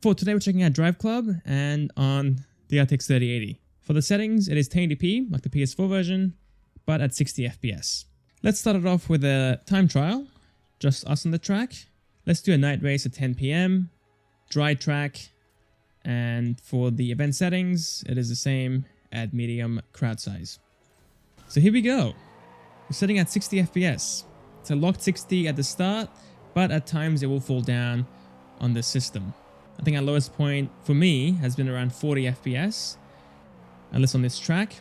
For today, we're checking out DriveClub and on the RTX 3080. For the settings, it is 1080p, like the PS4 version, but at 60 FPS. Let's start it off with a time trial, just us on the track. Let's do a night race at 10 PM, dry track, and for the event settings, it is the same at medium crowd size. So here we go. We're setting at 60 FPS. It's a locked 60 at the start, but at times it will fall down on the system. I think our lowest point for me has been around 40 FPS, at least on this track.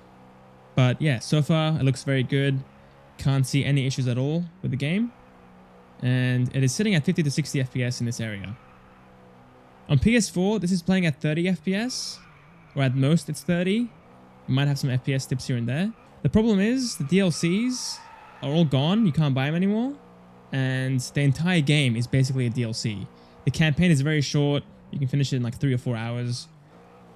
But yeah, so far it looks very good. Can't see any issues at all with the game. And it is sitting at 50 to 60 FPS in this area. On PS4, this is playing at 30 FPS, or at most it's 30. You might have some FPS dips here and there. The problem is the DLCs are all gone. You can't buy them anymore. And the entire game is basically a DLC. The campaign is very short. You can finish it in like 3 or 4 hours.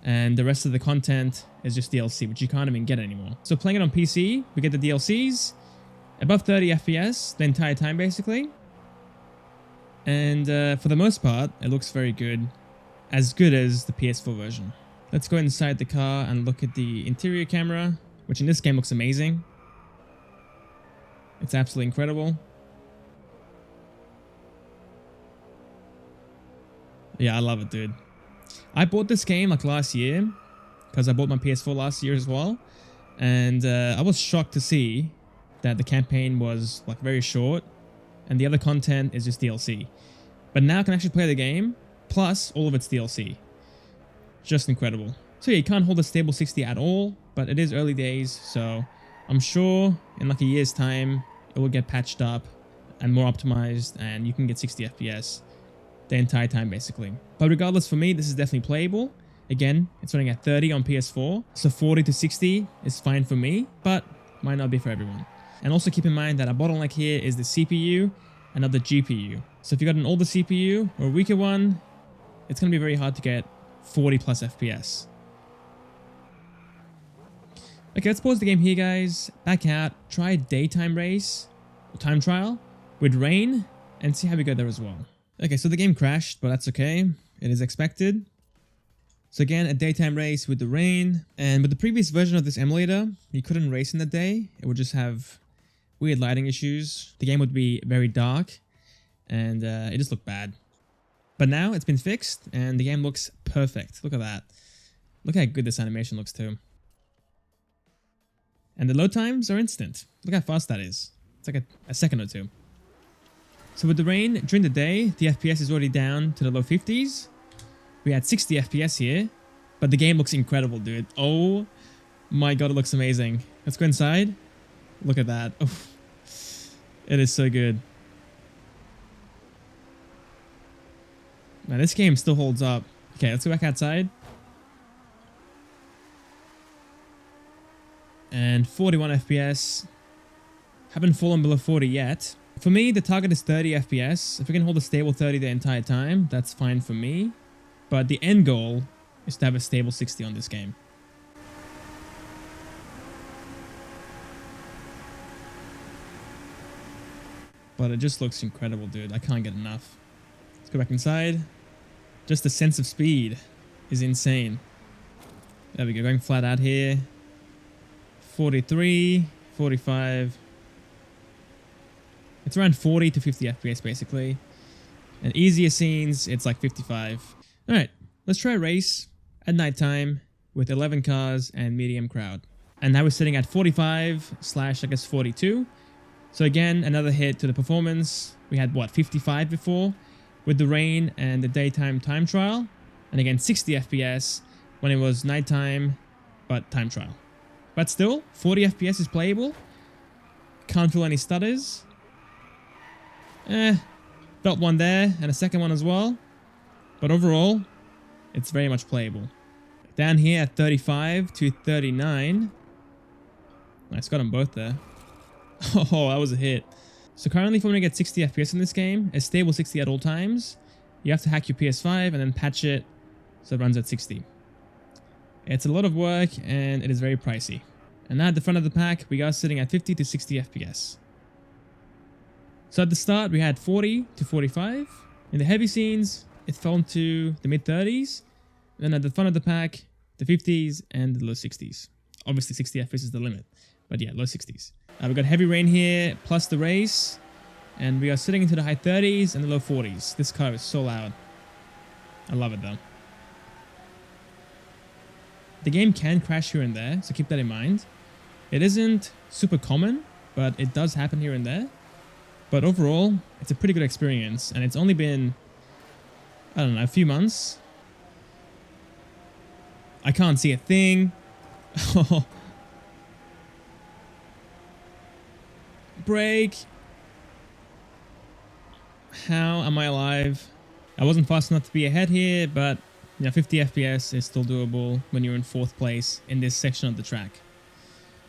And the rest of the content is just DLC, which you can't even get anymore. So playing it on PC, we get the DLCs, above 30 FPS the entire time basically. And for the most part, it looks very good. As good as the PS4 version. Let's go inside the car and look at the interior camera, which in this game looks amazing. It's absolutely incredible. Yeah, I love it, dude. I bought this game like last year because I bought my PS4 last year as well. And I was shocked to see that the campaign was like very short and the other content is just DLC. But now I can actually play the game plus all of its DLC. Just incredible. So yeah, you can't hold a stable 60 at all, but it is early days, so I'm sure in like a year's time it will get patched up and more optimized and you can get 60 FPS the entire time basically. But regardless, for me this is definitely playable. Again, it's running at 30 on PS4, so 40 to 60 is fine for me, but might not be for everyone. And also keep in mind that a bottleneck here is the CPU and not the GPU. So if you got an older CPU or a weaker one, it's going to be very hard to get 40 plus FPS. Okay, let's pause the game here, guys. Back out, try a daytime race, or time trial, with rain, and see how we go there as well. Okay, so the game crashed, but that's okay. It is expected. So again, a daytime race with the rain. And with the previous version of this emulator, you couldn't race in the day. It would just have weird lighting issues. The game would be very dark, and it just looked bad. But now it's been fixed, and the game looks perfect. Look at that. Look how good this animation looks too. And the load times are instant. Look how fast that is. It's like a second or two. So with the rain, during the day, the FPS is already down to the low 50s. We had 60 FPS here, but the game looks incredible, dude. Oh my god, it looks amazing. Let's go inside. Look at that. Oh, it is so good. Man, this game still holds up. Okay, let's go back outside. And 41 FPS. Haven't fallen below 40 yet. For me, the target is 30 FPS. If we can hold a stable 30 the entire time, that's fine for me. But the end goal is to have a stable 60 on this game. But it just looks incredible, dude. I can't get enough. Let's go back inside. Just the sense of speed is insane. There we go, going flat out here. 43, 45. It's around 40 to 50 FPS basically. And easier scenes, it's like 55. Alright, let's try a race at nighttime with 11 cars and medium crowd. And now we're sitting at 45 slash I guess 42. So again, another hit to the performance. We had what, 55 before with the rain and the daytime time trial. And again, 60 FPS when it was nighttime, but time trial. But still, 40 FPS is playable. Can't feel any stutters. Felt one there and a second one as well. But overall, it's very much playable. Down here at 35 to 39. Nice, got them both there. Oh, that was a hit. So currently if we want to get 60 FPS in this game, a stable 60 at all times, you have to hack your PS5 and then patch it so it runs at 60. It's a lot of work and it is very pricey. And now at the front of the pack, we are sitting at 50 to 60 FPS. So at the start, we had 40 to 45. In the heavy scenes, it fell into the mid 30s. Then at the front of the pack, the 50s and the low 60s. Obviously 60 FPS is the limit, but yeah, low 60s. We've got heavy rain here, plus the race, and we are sitting into the high 30s and the low 40s. This car is so loud. I love it though. The game can crash here and there, so keep that in mind. It isn't super common, but it does happen here and there. But overall, it's a pretty good experience, and it's only been, I don't know, a few months. I can't see a thing. Brake. How am I alive? I wasn't fast enough to be ahead here, but 50 FPS is still doable when you're in 4th place in this section of the track.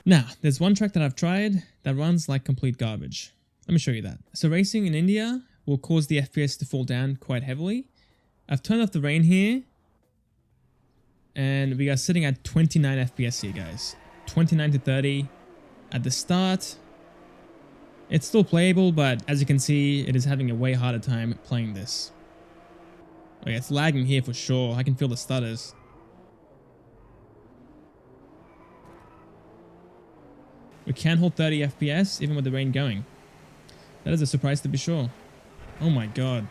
Now, there's one track that I've tried that runs like complete garbage. Let me show you that. So racing in India will cause the FPS to fall down quite heavily. I've turned off the rain here, and we are sitting at 29 FPS here, guys. 29 to 30 at the start. It's still playable, but as you can see, it is having a way harder time playing this. Okay, it's lagging here for sure. I can feel the stutters. We can hold 30 FPS even with the rain going. That is a surprise to be sure. Oh my god.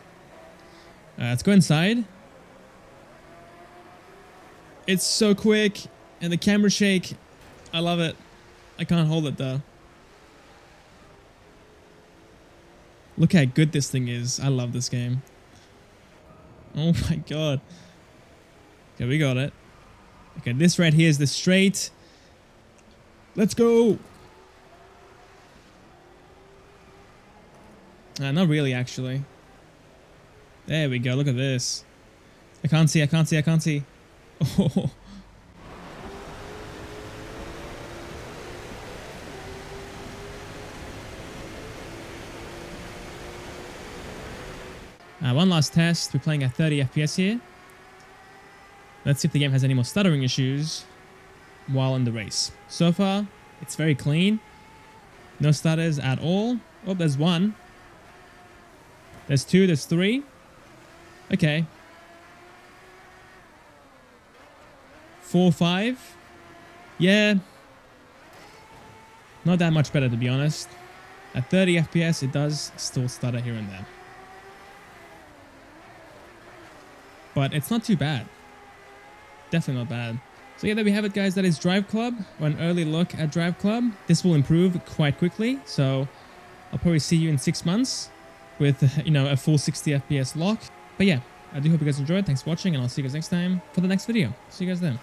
Let's go inside. It's so quick, and the camera shake. I love it. I can't hold it though. Look how good this thing is. I love this game. Oh my god. Okay, we got it. Okay, this right here is the straight. Let's go. Not really, actually. There we go. Look at this. I can't see. I can't see. I can't see. Oh. One last test. We're playing at 30 FPS here. Let's see if the game has any more stuttering issues while in the race. So far, it's very clean. No stutters at all. Oh, there's one. There's two. There's three. Okay. 4, 5. Yeah. Not that much better, to be honest. At 30 FPS, it does still stutter here and there. But it's not too bad. Definitely not bad. So yeah, there we have it, guys. That is DriveClub, or an early look at DriveClub. This will improve quite quickly, so I'll probably see you in 6 months with, a full 60 FPS lock. But yeah, I do hope you guys enjoyed. Thanks for watching, and I'll see you guys next time for the next video. See you guys then.